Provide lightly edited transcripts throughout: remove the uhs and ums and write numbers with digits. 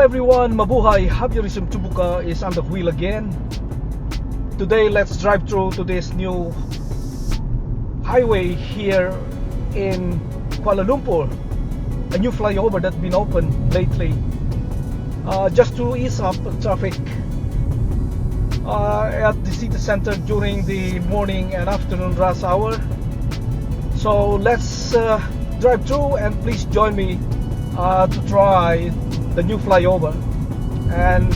everyone, mabuhay. Habyurism Tubuka is on the wheel again. Today let's drive through to this new highway here in Kuala Lumpur, a new flyover that's been opened lately, just to ease up traffic at the city center during the morning and afternoon rush hour. So let's drive through, and please join me to try the new flyover. And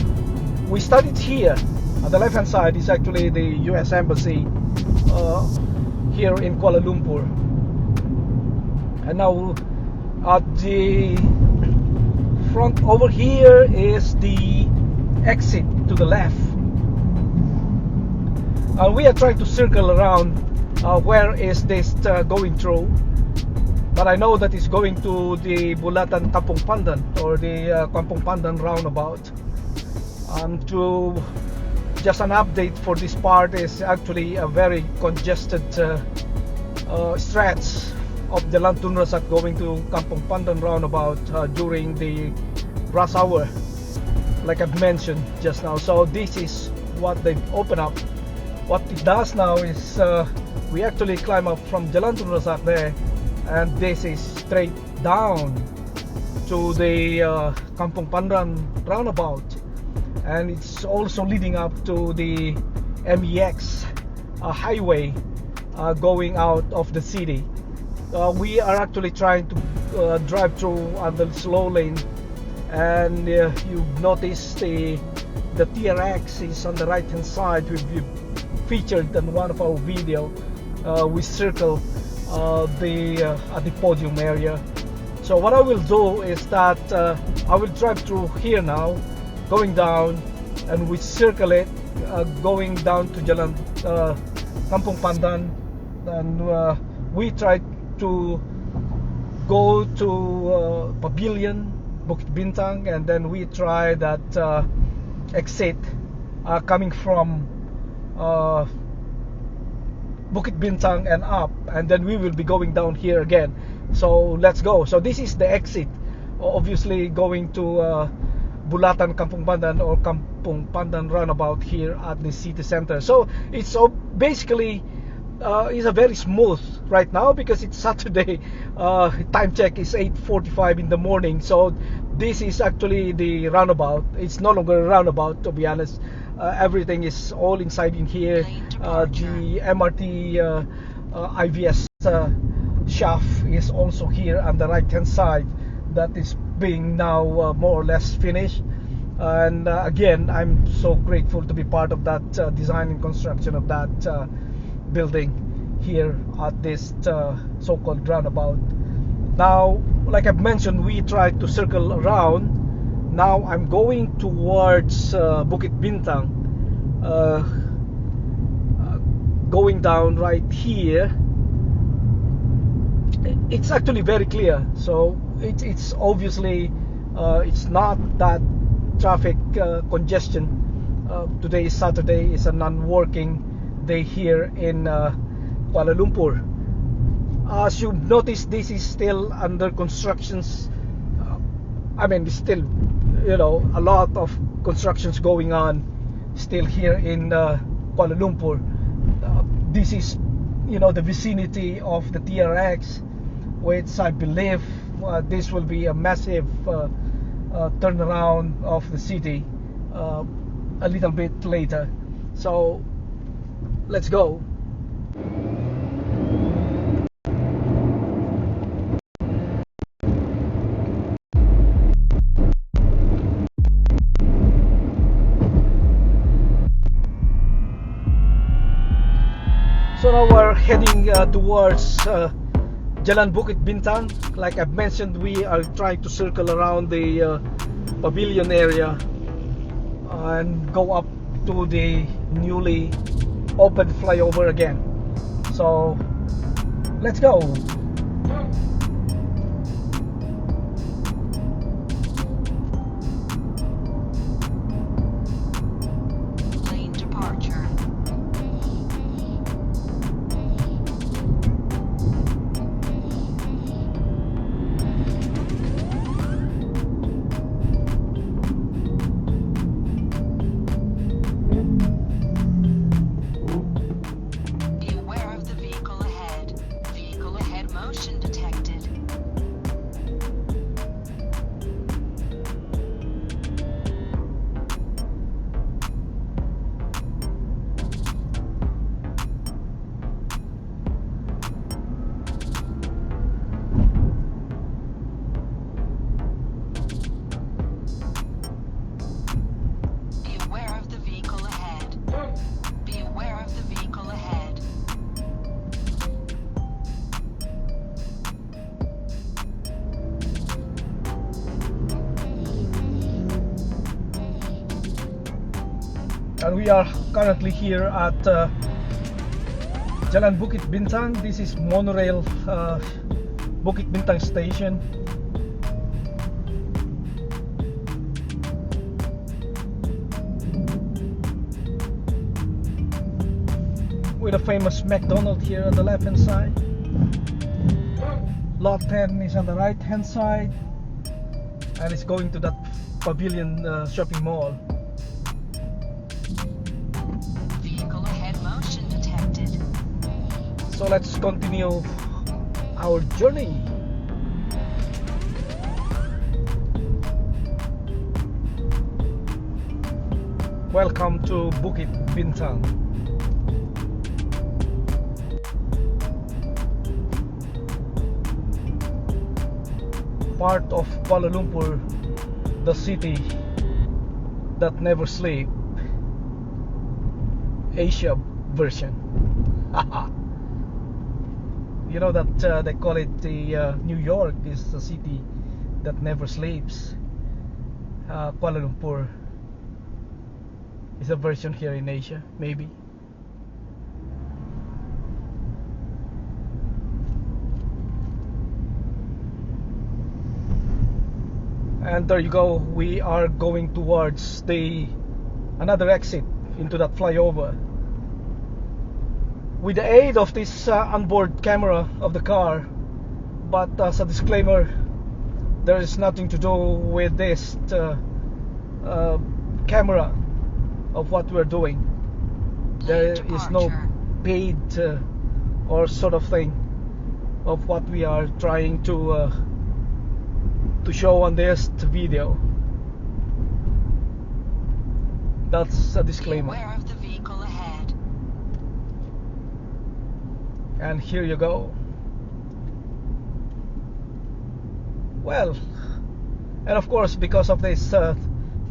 we started here. On the left hand side is actually the US Embassy here in Kuala Lumpur, and now at the front over here is the exit to the left. We are trying to circle around where is this going through, but I know that it's going to the Bulatan Kampung Pandan, or the Kampung Pandan roundabout. To just an update for this part, is actually a very congested stretch of the Lantun Rasat going to Kampung Pandan roundabout during the rush hour, like I've mentioned just now. So this is what they've opened up. What it does now is we actually climb up from Jalan Tun Razak there, and this is straight down to the Kampung Pandan roundabout, and it's also leading up to the MEX highway going out of the city. We are actually trying to drive through on the slow lane, and you notice the TRX is on the right hand side. We've featured in one of our video. We circle at the podium area. So what I will do is that I will drive through here now, going down, and we circle it going down to Jalan Kampung Pandan, and we try to go to Pavilion Bukit Bintang, and then we try that exit coming from Bukit Bintang and up, and then we will be going down here again. So let's go. So this is the exit, obviously going to Bulatan Kampung Pandan, or Kampung Pandan roundabout here at the city center. So it's basically is a very smooth right now because it's Saturday. Time check is 8:45 in the morning. So this is actually the roundabout. It's no longer a roundabout, to be honest. Everything is all inside in here. The MRT IVS shaft is also here on the right hand side. That is being now more or less finished. And again, I'm so grateful to be part of that design and construction of that building here at this so-called roundabout. Now, like I've mentioned, we tried to circle around. Now I'm going towards Bukit Bintang, going down right here. It's actually very clear, so it's obviously it's not that traffic congestion. Today is Saturday, it's a non-working day here in Kuala Lumpur. As you notice, this is still under constructions. I mean, it's still, you know, a lot of constructions going on still here in Kuala Lumpur. This is, you know, the vicinity of the TRX, which I believe this will be a massive turnaround of the city a little bit later. So let's go. So now we're heading towards Jalan Bukit Bintang. Like I've mentioned, we are trying to circle around the pavilion area and go up to the newly opened flyover again. So let's go. and we are currently here at Jalan Bukit Bintang. This is monorail Bukit Bintang station. With a famous McDonald's here on the left hand side. Lot 10 is on the right hand side, and it's going to that Pavilion shopping mall. Vehicle ahead motion detected. So let's continue our journey. Welcome to Bukit Bintang. Part of Kuala Lumpur, the city that never sleep, Asia version. You know that they call it the New York is the city that never sleeps. Kuala Lumpur is a version here in Asia, maybe. And there you go, we are going towards the another exit into that flyover. With the aid of this onboard camera of the car, but as a disclaimer, there is nothing to do with this camera of what we're doing. There is no paid or sort of thing of what we are trying to show on this video. That's a disclaimer. Beware of the vehicle ahead. And here you go. Well, and of course, because of these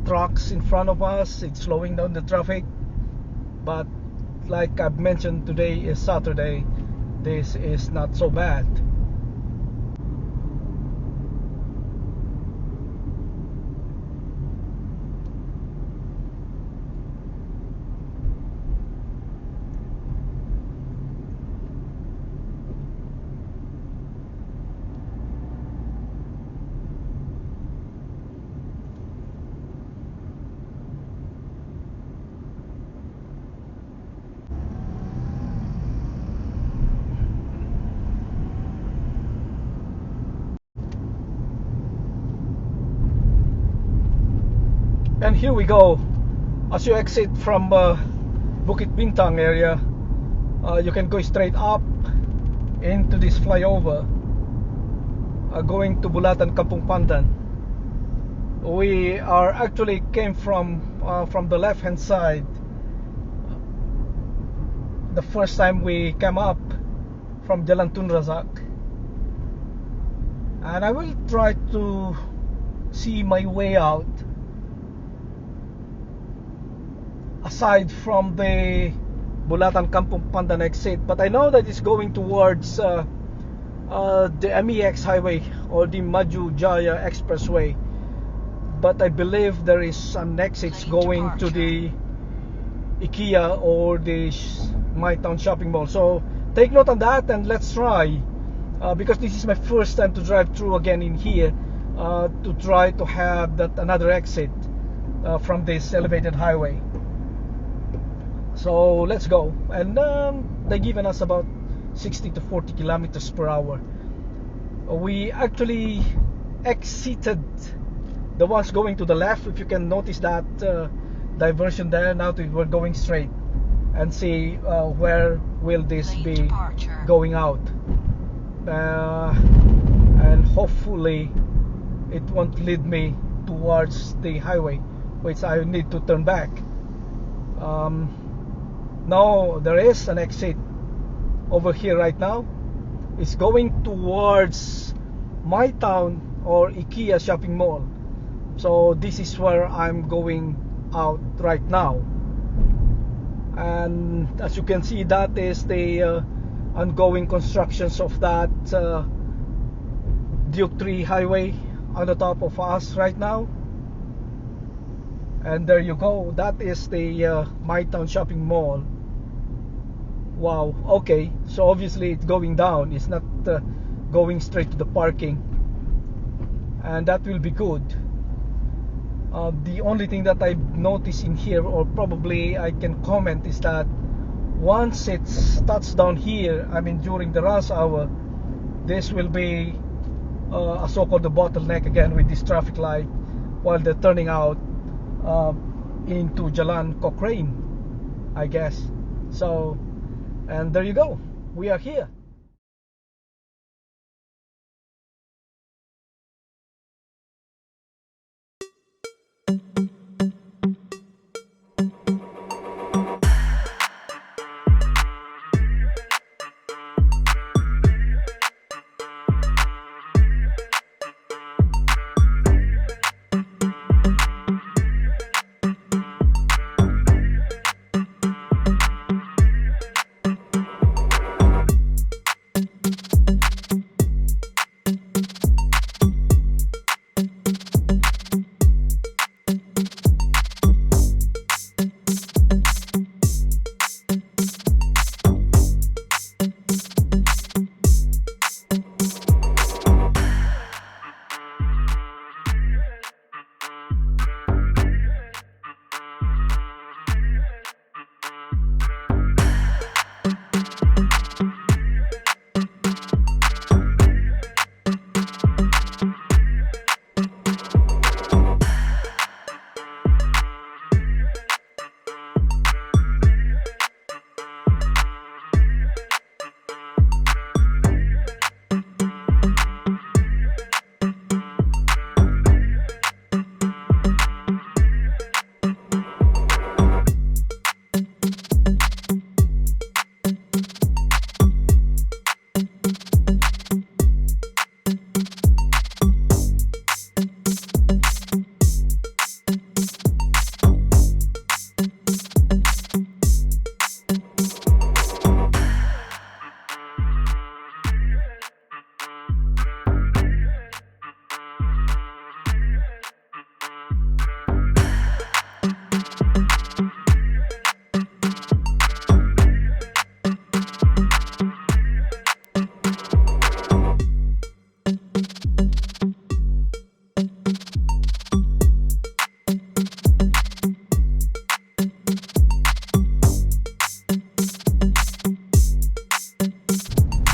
trucks in front of us, it's slowing down the traffic. But like I've mentioned, today is Saturday. This is not so bad. And here we go. As you exit from Bukit Bintang area, you can go straight up into this flyover, going to Bulatan Kampung Pandan. We are actually came from the left hand side the first time we came up from Jalan Tun Razak, and I will try to see my way out aside from the Bulatan Kampung Pandan exit. But I know that it's going towards the MEX highway or the Maju Jaya Expressway, but I believe there is some exits going to the IKEA or the My Town shopping mall. So take note on that, and let's try, because this is my first time to drive through again in here, to try to have that another exit from this elevated highway. So let's go. And they're giving us about 60 to 40 kilometers per hour. We actually exited the ones going to the left. If you can notice that diversion there, now we're going straight and see where will this be going out, and hopefully it won't lead me towards the highway, which I need to turn back. Now there is an exit over here right now. It's going towards My Town or IKEA shopping mall. So this is where I'm going out right now. And as you can see, that is the ongoing constructions of that Duke 3 highway on the top of us right now. And there you go, that is the My Town Shopping Mall. Wow, okay, so obviously it's going down, it's not going straight to the parking, and that will be good. The only thing that I've noticed in here, or probably I can comment, is that once it starts down here, I mean during the rush hour, this will be a so-called bottleneck again with this traffic light while they're turning out into Jalan Cochrane, I guess. So, and there you go, we are here.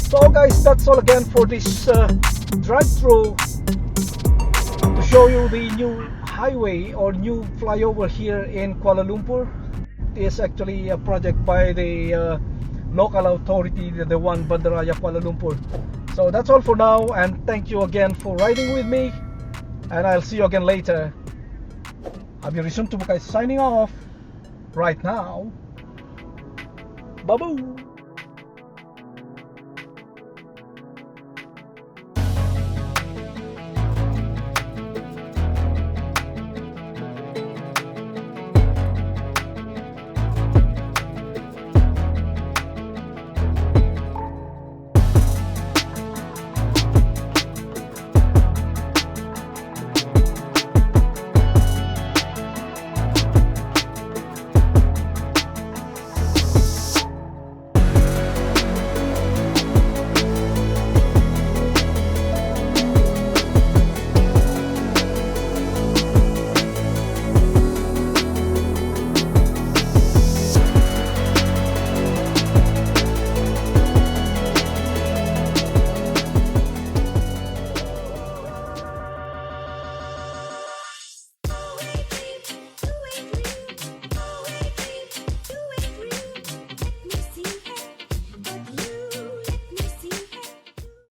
So guys, that's all again for this drive-through to show you the new highway or new flyover here in Kuala Lumpur. It is actually a project by the local authority, the one Bandaraya Kuala Lumpur. So that's all for now, and thank you again for riding with me, and I'll see you again later. Abi Rizun to guys signing off right now. Babu.